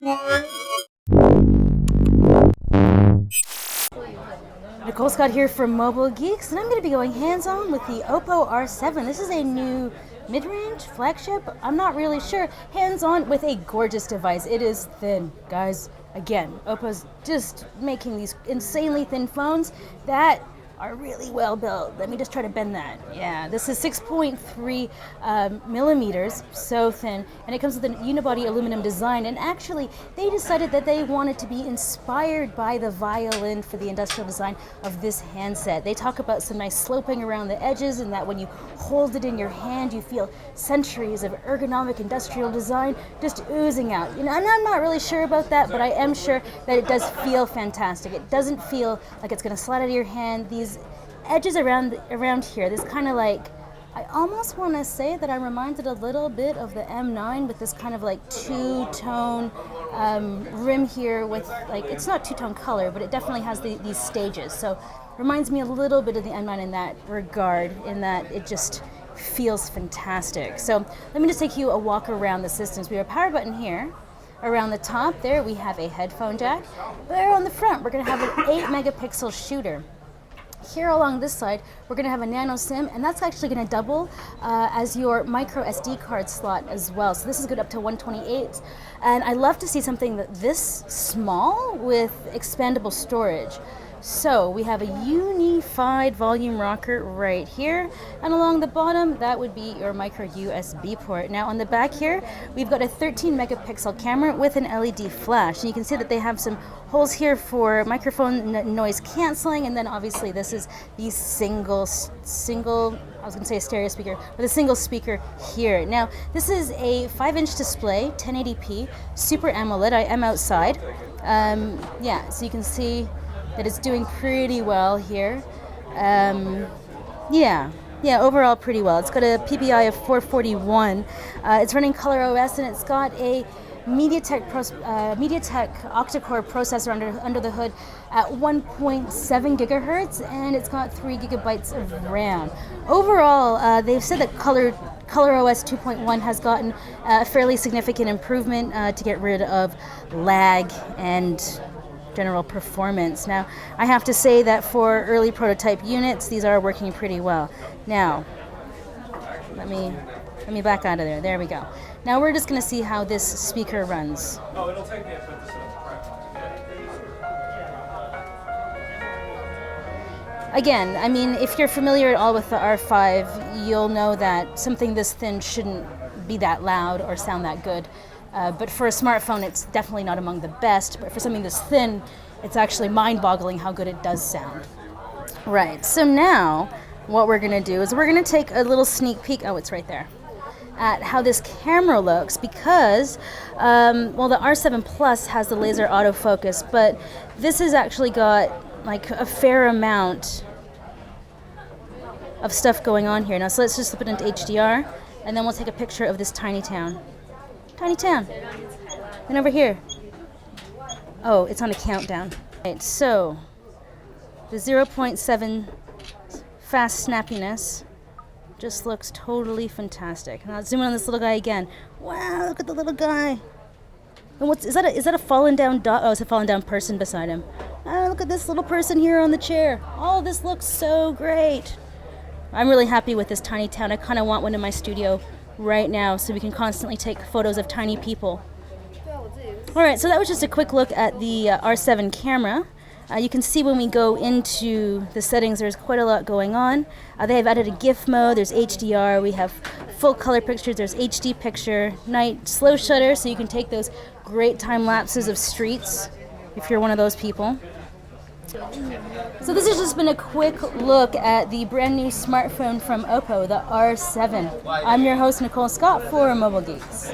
Nicole Scott here from Mobile Geeks, and I'm going to be going hands-on with the Oppo R7. This is a new mid-range flagship. I'm not really sure. Hands-on with a gorgeous device. It is thin, guys. Again, Oppo's just making these insanely thin phones that are really well built. Let me just try to bend that. Yeah, this is 6.3 millimeters, so thin, and it comes with a unibody aluminum design. And actually, they decided that they wanted to be inspired by the violin for the industrial design of this handset. They talk about some nice sloping around the edges, and that when you hold it in your hand, you feel centuries of ergonomic industrial design just oozing out. You know, and I'm not really sure about that, but I am sure that it does feel fantastic. It doesn't feel like it's going to slide out of your hand. These edges around here, this kind of like, I almost want to say that I'm reminded a little bit of the M9 with this kind of like two-tone rim here with like, it's not two-tone color, but it definitely has these stages. So reminds me a little bit of the M9 in that regard, in that it just feels fantastic. So let me just take you a walk around the systems. We have a power button here. Around the top there, we have a headphone jack. There on the front, we're going to have an 8 megapixel shooter. Here along this side, we're going to have a nano SIM, and that's actually going to double as your micro SD card slot as well. So this is good up to 128. And I love to see something this small with expandable storage. So we have a unified volume rocker right here, and along the bottom that would be your micro USB port. Now on the back here we've got a 13 megapixel camera with an LED flash, and you can see that they have some holes here for microphone noise canceling, and then obviously this is the single I was going to say a stereo speaker, but a single speaker here. Now this is a 5-inch display, 1080p, Super AMOLED. I am outside. Yeah, so you can see that it's doing pretty well here. Yeah, overall pretty well. It's got a PPI of 441. It's running ColorOS, and it's got a MediaTek octa-core processor under the hood at 1.7 gigahertz, and it's got 3 gigabytes of RAM. Overall, they've said that ColorOS 2.1 has gotten a fairly significant improvement to get rid of lag and general performance. Now, I have to say that for early prototype units, these are working pretty well. Now, let me back out of there. There we go. Now we're just going to see how this speaker runs. Oh, it'll take me a bit to Again, I mean, if you're familiar at all with the R5, you'll know that something this thin shouldn't be that loud or sound that good. But for a smartphone, it's definitely not among the best. But for something this thin, it's actually mind-boggling how good it does sound. Right, so now what we're going to do is we're going to take a little sneak peek, oh, it's right there, at how this camera looks, because, well, the R7 Plus has the laser autofocus, but this has actually got like a fair amount of stuff going on here. Now, so let's just flip it into HDR, and then we'll take a picture of this tiny town. Tiny town. And over here. Oh, it's on a countdown. Right, so the 0.7 fast snappiness just looks totally fantastic. Now let's zoom in on this little guy again. Wow, look at the little guy. And is that a fallen down dog? Oh, it's a fallen down person beside him. Oh, look at this little person here on the chair. Oh, this looks so great. I'm really happy with this tiny town. I kind of want one in my studio right now so we can constantly take photos of tiny people. Alright, so that was just a quick look at the R7 camera. You can see when we go into the settings, there's quite a lot going on. They have added a GIF mode, there's HDR, we have full color pictures, there's HD picture, night slow shutter, so you can take those great time lapses of streets if you're one of those people. So this has just been a quick look at the brand new smartphone from Oppo, the R7. I'm your host, Nicole Scott, for Mobile Geeks.